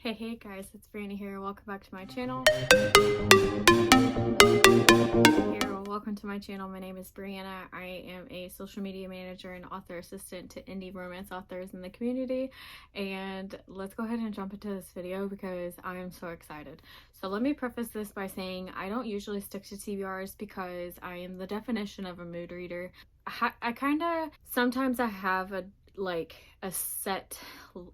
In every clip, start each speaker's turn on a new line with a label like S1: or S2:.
S1: Hey guys, it's Brandy here. Welcome back to my channel. Welcome to my channel. My name is Brianna. I am a social media manager and author assistant to indie romance authors in the community. And let's go ahead and jump into this video because I am so excited. So let me preface this by saying I don't usually stick to TBRs because I am the definition of a mood reader. I kind of, sometimes I have a set,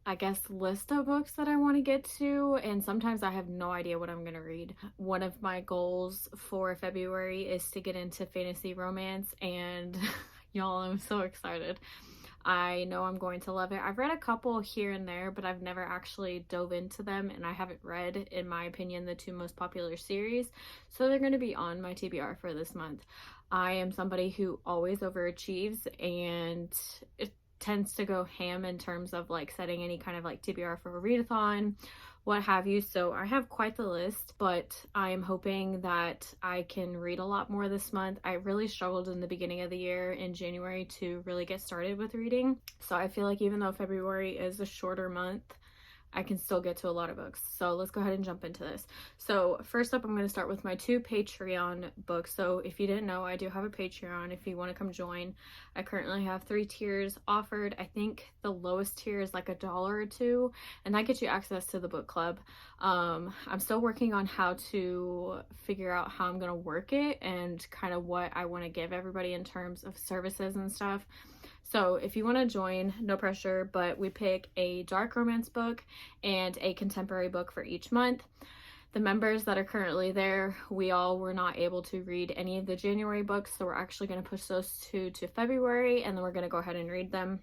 S1: I guess, list of books that I want to get to, and sometimes I have no idea what I'm going to read. One of my goals for February is to get into fantasy romance, and y'all, I'm so excited. I know I'm going to love it. I've read a couple here and there, but I've never actually dove into them, and I haven't read, in my opinion, the two most popular series, so they're going to be on my TBR for this month. I am somebody who always overachieves, and it tends to go ham in terms of like setting any kind of like TBR for a readathon, what have you. So I have quite the list, but I am hoping that I can read a lot more this month. I really struggled in the beginning of the year in January to really get started with reading. So I feel like even though February is a shorter month, I can still get to a lot of books. So let's go ahead and jump into this. So first up, I'm going to start with my 2 Patreon books. So if you didn't know, I do have a Patreon if you want to come join. I currently have 3 tiers offered. I think the lowest tier is like $1 or $2, and that gets you access to the book club. I'm still working on how to figure out how I'm going to work it and kind of what I want to give everybody in terms of services and stuff. So if you want to join, no pressure, but we pick a dark romance book and a contemporary book for each month. The members that are currently there, we all were not able to read any of the January books, so we're actually going to push those 2 to February, and then we're going to go ahead and read them.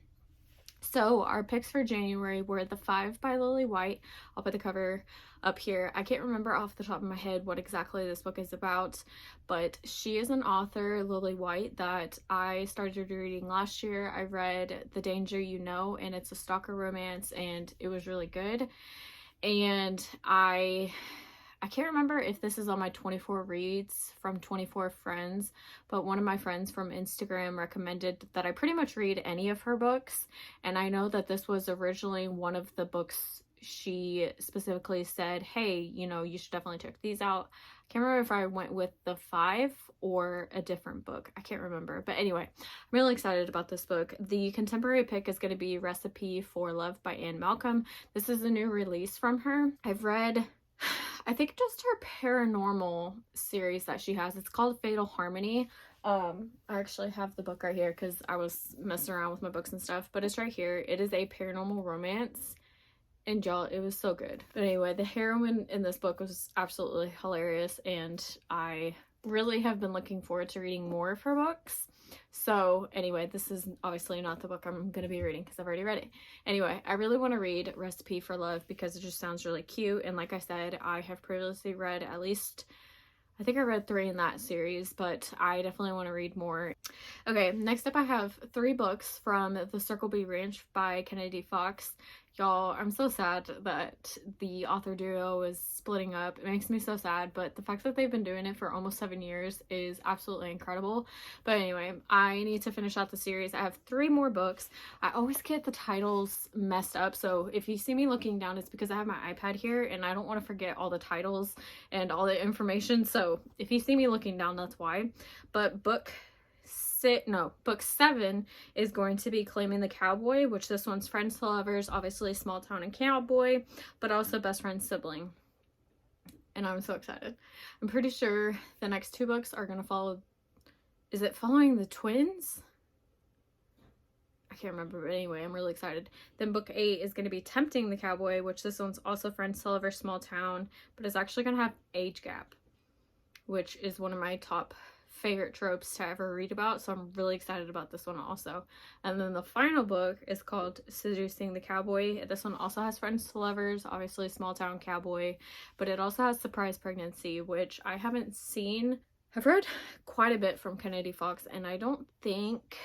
S1: So our picks for January were The Five by Lily White. I'll put the cover up here. I can't remember off the top of my head what exactly this book is about, but she is an author, Lily White, that I started reading last year. I read The Danger You Know, and it's a stalker romance, and it was really good. And I can't remember if this is on my 24 reads from 24 friends, but one of my friends from Instagram recommended that I pretty much read any of her books. And I know that this was originally one of the books she specifically said, hey, you know, you should definitely check these out. I can't remember if I went with The Five or a different book. I can't remember. But anyway, I'm really excited about this book. The contemporary pick is going to be Recipe for Love by Anne Malcolm. This is a new release from her. I've read, I think, just her paranormal series that she has. It's called Fatal Harmony. I actually have the book right here because I was messing around with my books and stuff, but it's right here. It is a paranormal romance, and y'all, it was so good. But anyway, the heroine in this book was absolutely hilarious, and I really have been looking forward to reading more of her books. So anyway, this is obviously not the book I'm going to be reading because I've already read it. Anyway, I really want to read Recipe for Love because it just sounds really cute. And like I said, I have previously read at least, I think I read 3 in that series, but I definitely want to read more. Okay, next up I have 3 books from The Circle B Ranch by Kennedy Fox. Y'all, I'm so sad that the author duo is splitting up. It makes me so sad, but the fact that they've been doing it for almost 7 years is absolutely incredible. But anyway, I need to finish out the series. I have 3 more books. I always get the titles messed up, so if you see me looking down, it's because I have my iPad here and I don't want to forget all the titles and all the information. So if you see me looking down, that's why. But book 7 is going to be Claiming the Cowboy, which this one's friends to lovers, obviously small town and cowboy, but also best friend sibling. And I'm so excited. I'm pretty sure the next 2 books are going to follow, is it following the twins? I can't remember, but anyway, I'm really excited. Then book 8 is going to be Tempting the Cowboy, which this one's also friends to lovers, small town, but it's actually going to have age gap, which is one of my top favorite tropes to ever read about, so I'm really excited about this one also. And then the final book is called Seducing the Cowboy. This one also has friends to lovers, obviously small town cowboy, but it also has surprise pregnancy, which I haven't seen. I've read quite a bit from Kennedy Fox, and I don't think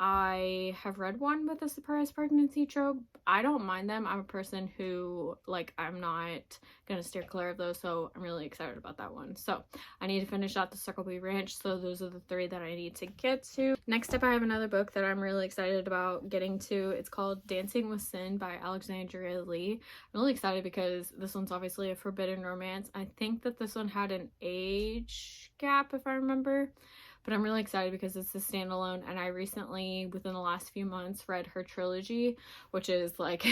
S1: I have read one with a surprise pregnancy trope. I don't mind them. I'm a person who, like, I'm not gonna steer clear of those, so I'm really excited about that one. So I need to finish out the Circlebee Ranch, so those are the 3 that I need to get to. Next up, I have another book that I'm really excited about getting to. It's called Dancing with Sin by Alexandria Lee. I'm really excited because this one's obviously a forbidden romance. I think that this one had an age gap, if I remember. But I'm really excited because it's a standalone, and I recently, within the last few months, read her trilogy, which is like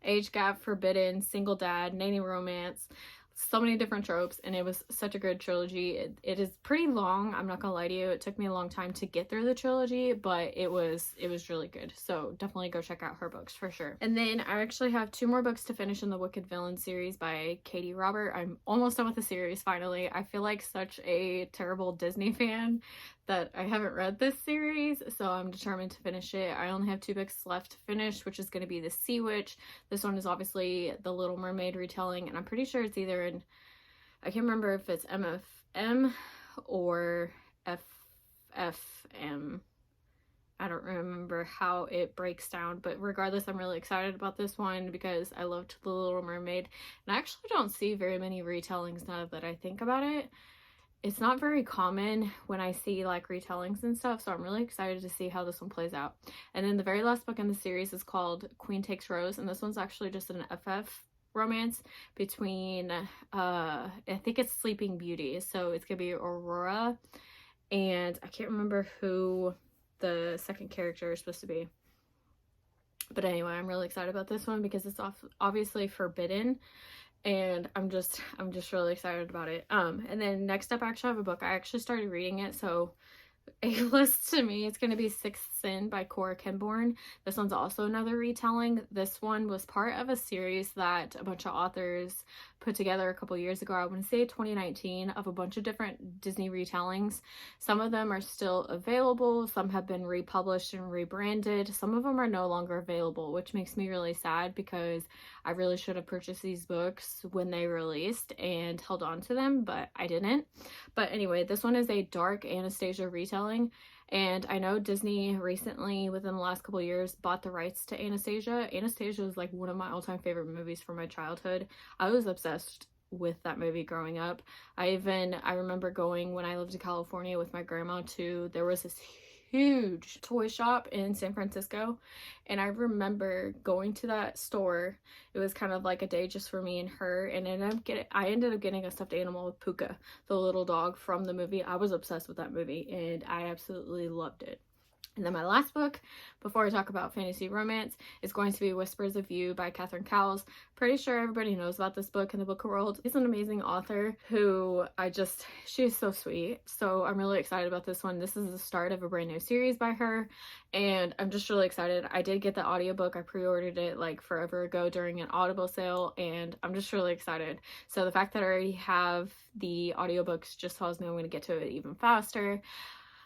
S1: age gap, forbidden, single dad, nanny romance, so many different tropes, and it was such a good trilogy. It is pretty long, I'm not gonna lie to you. It took me a long time to get through the trilogy, but it was really good. So definitely go check out her books for sure. And then I actually have 2 more books to finish in the Wicked Villain series by Katie Robert. I'm almost done with the series finally. I feel like such a terrible Disney fan that I haven't read this series, so I'm determined to finish it. I only have 2 books left to finish, which is going to be The Sea Witch. This one is obviously the Little Mermaid retelling, and I'm pretty sure it's either in, I can't remember if it's MFM or FFM. I don't remember how it breaks down, but regardless, I'm really excited about this one because I loved The Little Mermaid, and I actually don't see very many retellings now that I think about it. It's not very common when I see like retellings and stuff, so I'm really excited to see how this one plays out. And then the very last book in the series is called Queen Takes Rose, and this one's actually just an FF romance between I think it's Sleeping Beauty, so it's gonna be Aurora, and I can't remember who the second character is supposed to be. But anyway, I'm really excited about this one because it's obviously forbidden, and I'm just really excited about it. And then next up, I actually have a book. I actually started reading it, so A-list to me, it's going to be Sixth Sin by Cora Kimborn. This one's also another retelling. This one was part of a series that a bunch of authors put together a couple years ago. I want to say 2019, of a bunch of different Disney retellings. Some of them are still available. Some have been republished and rebranded. Some of them are no longer available, which makes me really sad because I really should have purchased these books when they released and held on to them, but I didn't. But anyway, this one is a dark Anastasia retelling, and I know Disney recently, within the last couple of years, bought the rights to Anastasia. Anastasia is like one of my all-time favorite movies from my childhood. I was obsessed with that movie growing up. I remember going when I lived in California with my grandma to, there was this huge toy shop in San Francisco, and I remember going to that store. It was kind of like a day just for me and her, and I ended up getting a stuffed animal with Puka, the little dog from the movie. I was obsessed with that movie and I absolutely loved it. And then my last book, before I talk about fantasy romance, is going to be Whispers of You by Catherine Cowles. Pretty sure everybody knows about this book in the book world. She's an amazing author who she's so sweet. So I'm really excited about this one. This is the start of a brand new series by her, and I'm just really excited. I did get the audiobook. I pre-ordered it like forever ago during an Audible sale, and I'm just really excited. So the fact that I already have the audiobooks just tells me I'm going to get to it even faster.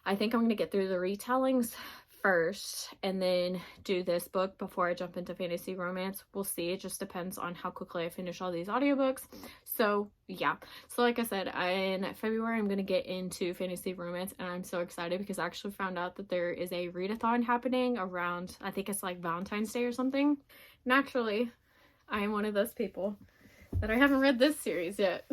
S1: I think I'm going to get through the retellings first and then do this book before I jump into fantasy romance. We'll see. It just depends on how quickly I finish all these audiobooks. So yeah. So like I said, in February, I'm going to get into fantasy romance, and I'm so excited because I actually found out that there is a readathon happening around, I think it's like Valentine's Day or something. Naturally, I am one of those people that I haven't read this series yet.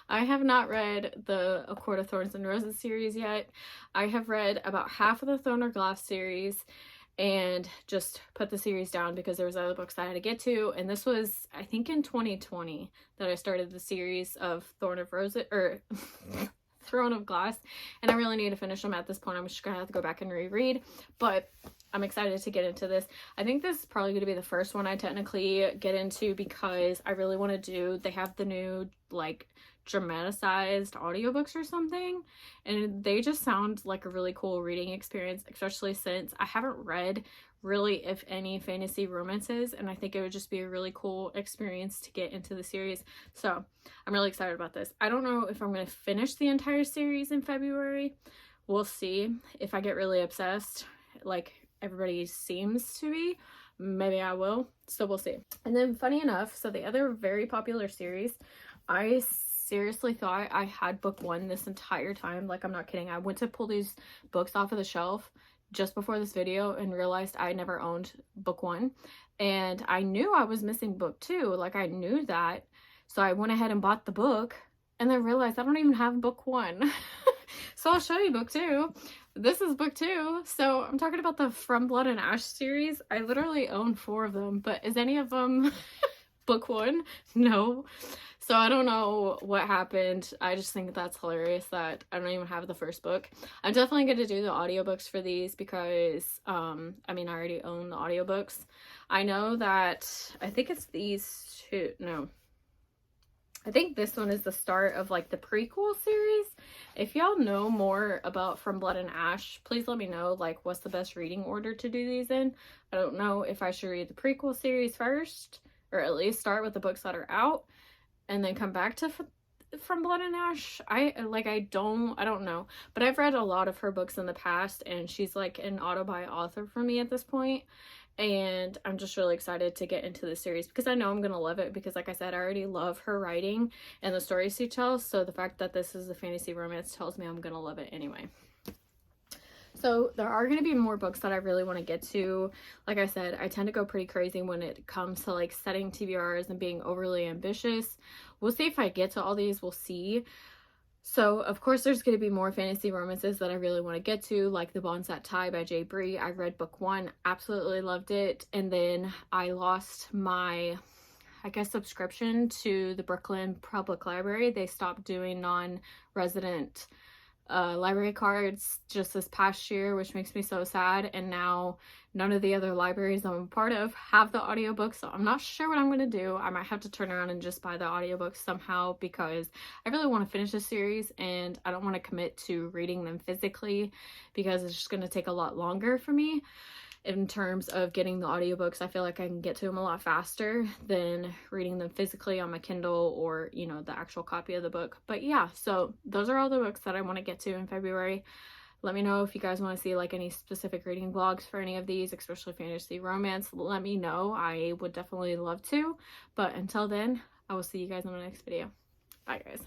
S1: I have not read the A Court of Thorns and Roses series yet. I have read about half of the Throne of Glass series and just put the series down because there was other books that I had to get to. And this was, I think, in 2020 that I started the series of Throne of Glass, and I really need to finish them at this point. I'm just gonna have to go back and reread, but I'm excited to get into this. I think this is probably going to be the first one I technically get into because I really want to do, they have the new like dramatized audiobooks or something, and they just sound like a really cool reading experience, especially since I haven't read really, if any, fantasy romances, and I think it would just be a really cool experience to get into the series. So I'm really excited about this. I don't know if I'm going to finish the entire series in February. We'll see. If I get really obsessed like everybody seems to be, maybe I will. So we'll see. And then funny enough, so the other very popular series, I seriously thought I had book one this entire time. Like, I'm not kidding. I went to pull these books off of the shelf just before this video and realized I never owned book 1, and I knew I was missing book 2. Like, I knew that, so I went ahead and bought the book and then realized I don't even have book 1. So I'll show you book 2. This is book 2. So I'm talking about the From Blood and Ash series. I literally own 4 of them, but is any of them book 1? No. So I don't know what happened. I just think that's hilarious that I don't even have the first book. I'm definitely going to do the audiobooks for these because, I mean, I already own the audiobooks. I know that, I think it's these 2, no. I think this one is the start of like the prequel series. If y'all know more about From Blood and Ash, please let me know like what's the best reading order to do these in. I don't know if I should read the prequel series first, or at least start with the books that are out and then come back to From Blood and Ash. I don't know, but I've read a lot of her books in the past, and she's like an auto-buy author for me at this point. And I'm just really excited to get into the series because I know I'm gonna love it, because like I said, I already love her writing and the stories she tells, so the fact that this is a fantasy romance tells me I'm gonna love it anyway. So there are going to be more books that I really want to get to. Like I said, I tend to go pretty crazy when it comes to like setting TBRs and being overly ambitious. We'll see if I get to all these, we'll see. So, of course, there's going to be more fantasy romances that I really want to get to, like The Bonds That Tie by J. Bree. I read book 1, absolutely loved it, and then I lost my, I guess, subscription to the Brooklyn Public Library. They stopped doing non-resident library cards just this past year, which makes me so sad, and now none of the other libraries I'm a part of have the audiobooks, so I'm not sure what I'm going to do. I might have to turn around and just buy the audiobooks somehow, because I really want to finish this series and I don't want to commit to reading them physically because it's just going to take a lot longer for me. In terms of getting the audiobooks, I feel like I can get to them a lot faster than reading them physically on my Kindle or, you know, the actual copy of the book. But yeah, so those are all the books that I want to get to in February. Let me know if you guys want to see like any specific reading vlogs for any of these, especially fantasy romance. Let me know. I would definitely love to. But until then, I will see you guys in the next video. Bye, guys.